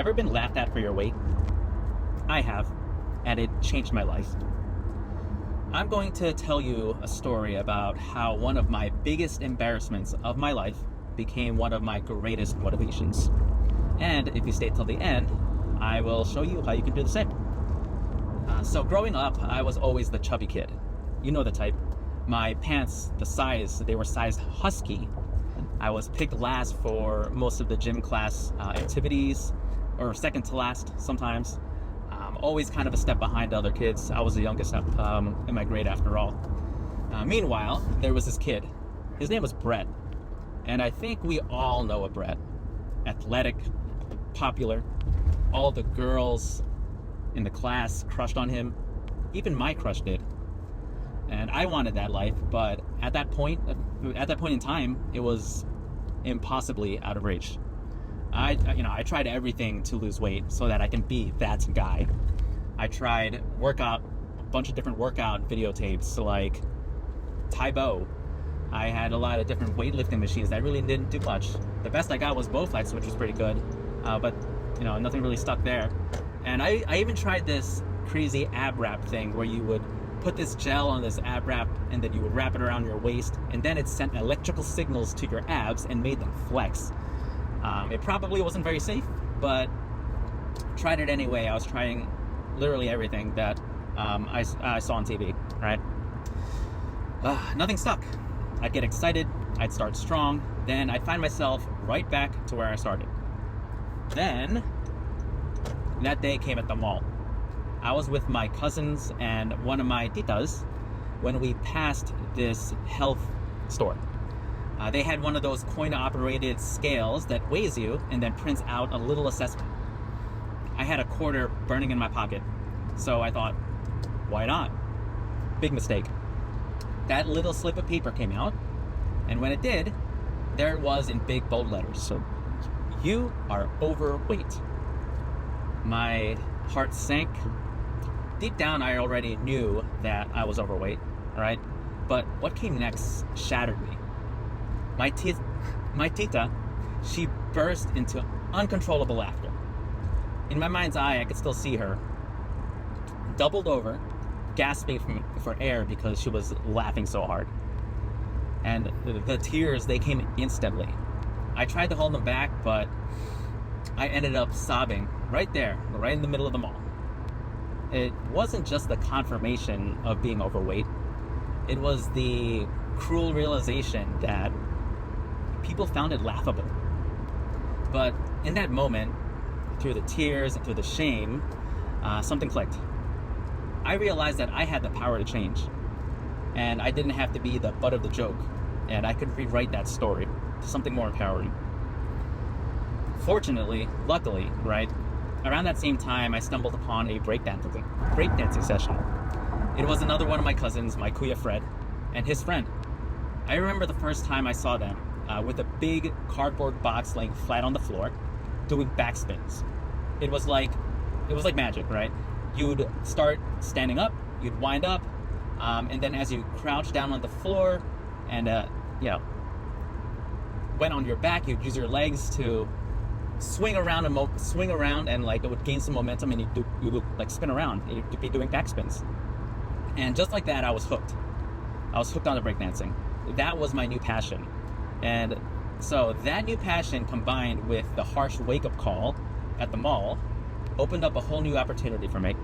Ever been laughed at for your weight? I have, and it changed my life. I'm going to tell you a story about how one of my biggest embarrassments of my life became one of my greatest motivations. And if you stay till the end, I will show you how you can do the same. So growing up, I was always the chubby kid. You know the type. My pants, they were size husky. I was picked last for most of the gym class activities, or second to last sometimes. Always kind of a step behind other kids. I was the youngest in my grade after all. Meanwhile, there was this kid. His name was Brett. And I think we all know a Brett. Athletic, popular. All the girls in the class crushed on him. Even my crush did. And I wanted that life, but at that point in time, it was impossibly out of reach. I tried everything to lose weight so that I can be that guy. I tried a bunch of different workout videotapes like Tae Bo. I had a lot of different weightlifting machines that really didn't do much. The best I got was Bowflex, which was pretty good, but nothing really stuck there. And I even tried this crazy ab wrap thing where you would put this gel on this ab wrap and then you would wrap it around your waist, and then it sent electrical signals to your abs and made them flex. It probably wasn't very safe, but tried it anyway. I was trying literally everything that I saw on TV, right? Nothing stuck. I'd get excited, I'd start strong, then I'd find myself right back to where I started. Then, that day came at the mall. I was with my cousins and one of my titas when we passed this health store. They had one of those coin-operated scales that weighs you and then prints out a little assessment. I had a quarter burning in my pocket, so I thought, why not? Big mistake. That little slip of paper came out, and when it did, there it was in big bold letters. So, you are overweight. My heart sank. Deep down, I already knew that I was overweight, right? But what came next shattered me. My tita, she burst into uncontrollable laughter. In my mind's eye, I could still see her, doubled over, gasping for air because she was laughing so hard. And the tears, they came instantly. I tried to hold them back, but I ended up sobbing right there, right in the middle of the mall. It wasn't just the confirmation of being overweight. It was the cruel realization that people found it laughable. But in that moment, through the tears and through the shame, something clicked. I realized that I had the power to change, and I didn't have to be the butt of the joke, and I could rewrite that story to something more empowering. Fortunately, luckily, right, around that same time, I stumbled upon a breakdancing session. It was another one of my cousins, my kuya Fred, and his friend. I remember the first time I saw them with a big cardboard box laying flat on the floor, doing backspins. It was like magic, right? You'd start standing up, you'd wind up, and then as you crouch down on the floor and went on your back, you'd use your legs to swing around and like it would gain some momentum, and you would like spin around. You'd be doing backspins, and just like that, I was hooked. I was hooked on the breakdancing. That was my new passion, and so that new passion combined with the harsh wake-up call at the mall opened up a whole new opportunity for me.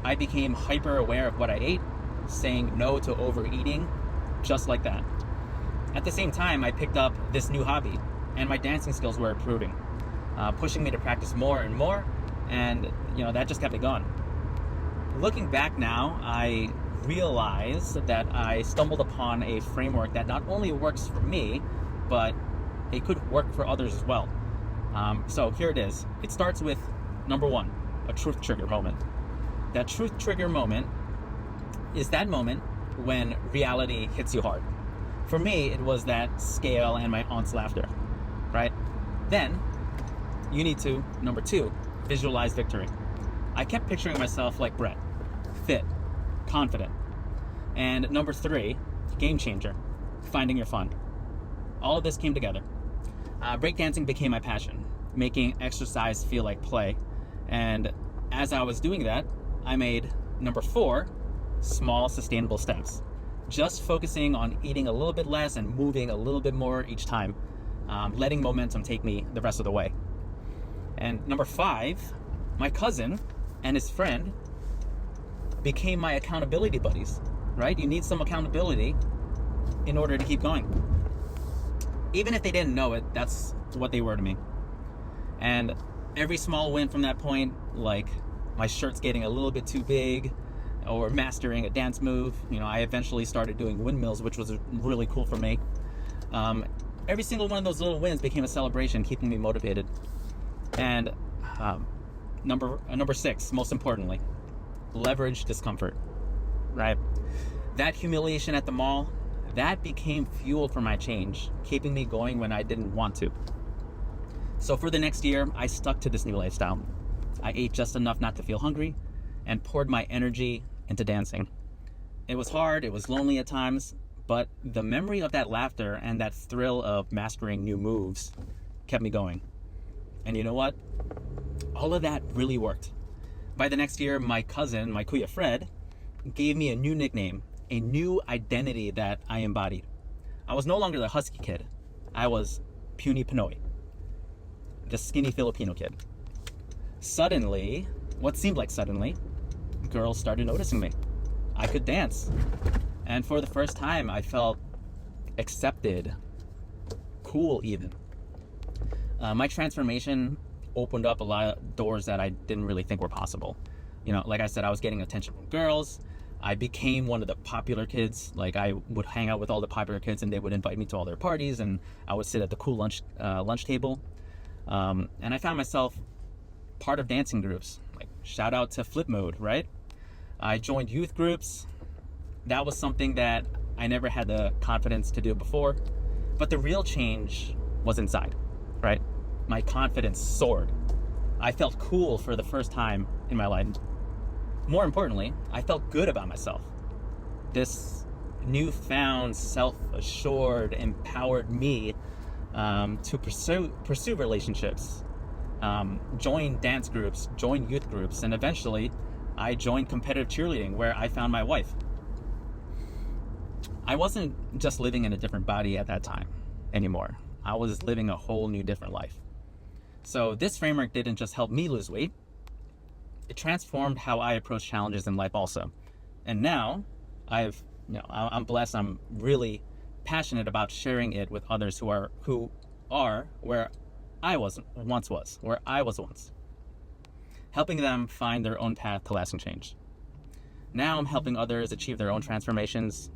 I became hyper aware of what I ate, saying no to overeating, just like that. At the same time, I picked up this new hobby, and my dancing skills were improving, pushing me to practice more and more, and that just kept me going. Looking back now, I realize that I stumbled upon a framework that not only works for me, but it could work for others as well. So here it is. It starts with number one, a truth trigger moment. That truth trigger moment is that moment when reality hits you hard. For me, it was that scale and my aunt's laughter, right? Then you need to, number two, visualize victory. I kept picturing myself like Brett, fit, confident. And number three, game changer, finding your fun. All of this came together. Breakdancing became my passion. making exercise feel like play. And as I was doing that, I made number 4, small sustainable steps. Just focusing on eating a little bit less and moving a little bit more each time, letting momentum take me the rest of the way. And number 5, my cousin and his friend became my accountability buddies, right? You need some accountability in order to keep going. Even if they didn't know it, that's what they were to me. And every small win from that point, like my shirt's getting a little bit too big, or mastering a dance move. I eventually started doing windmills, which was really cool for me. Every single one of those little wins became a celebration, keeping me motivated. And number 6, most importantly, leverage discomfort, right? That humiliation at the mall, that became fuel for my change, keeping me going when I didn't want to. So for the next year, I stuck to this new lifestyle. I ate just enough not to feel hungry and poured my energy into dancing. It was hard, it was lonely at times, but the memory of that laughter and that thrill of mastering new moves kept me going. And you know what? All of that really worked. By the next year, my cousin, my kuya Fred, gave me a new nickname, a new identity that I embodied. I was no longer the husky kid. I was Puny Pinoy, the skinny Filipino kid. Suddenly, what seemed like suddenly, girls started noticing me. I could dance. And for the first time, I felt accepted, cool even. My transformation opened up a lot of doors that I didn't really think were possible. Like I said, I was getting attention from girls. I became one of the popular kids. Like I would hang out with all the popular kids and they would invite me to all their parties, and I would sit at the cool lunch table. And I found myself part of dancing groups. Like shout out to Flip Mode, right? I joined youth groups. That was something that I never had the confidence to do before. But the real change was inside, right? My confidence soared. I felt cool for the first time in my life. More importantly, I felt good about myself. This newfound self-assured, empowered me to pursue relationships, join dance groups, join youth groups, and eventually I joined competitive cheerleading, where I found my wife. I wasn't just living in a different body at that time anymore. I was living a whole new different life. So this framework didn't just help me lose weight, it transformed how I approach challenges in life also. And now I'm blessed. I'm really passionate about sharing it with others who are where I was once, helping them find their own path to lasting change. Now I'm helping others achieve their own transformations.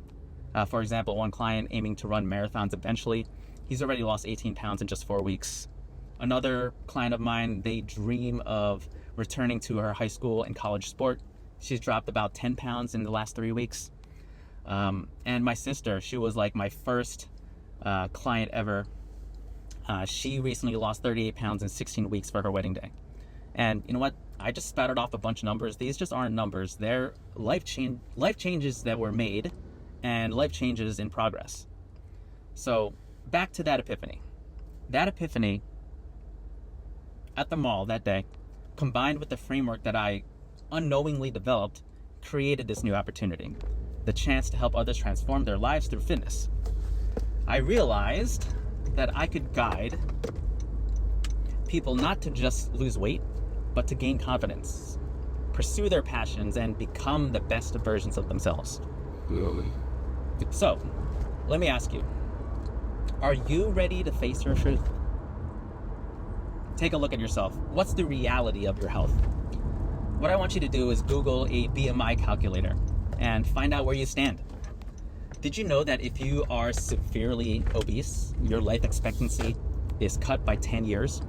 For example, one client aiming to run marathons eventually, he's already lost 18 pounds in just 4 weeks. Another client of mine, they dream of returning to her high school and college sport. She's dropped about 10 pounds in the last 3 weeks. And my sister, she was like my first client ever. She recently lost 38 pounds in 16 weeks for her wedding day. And you know what? I just spouted off a bunch of numbers. These just aren't numbers. They're life changes that were made and life changes in progress. So back to that epiphany. That epiphany at the mall that day, combined with the framework that I unknowingly developed, created this new opportunity, the chance to help others transform their lives through fitness. I realized that I could guide people not to just lose weight, but to gain confidence, pursue their passions, and become the best versions of themselves. Really? So, let me ask you, are you ready to face your truth? Take a look at yourself. What's the reality of your health? What I want you to do is Google a BMI calculator and find out where you stand. Did you know that if you are severely obese, your life expectancy is cut by 10 years?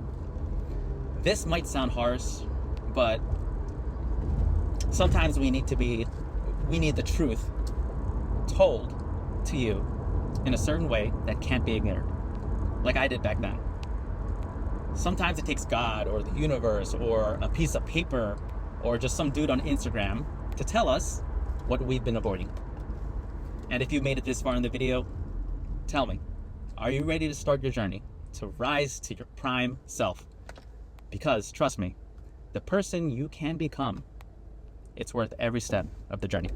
This might sound harsh, but sometimes we need the truth told to you in a certain way that can't be ignored, like I did back then. Sometimes it takes God or the universe or a piece of paper or just some dude on Instagram to tell us what we've been avoiding. And if you made it this far in the video, tell me, are you ready to start your journey to rise to your prime self? Because, trust me, the person you can become, it's worth every step of the journey.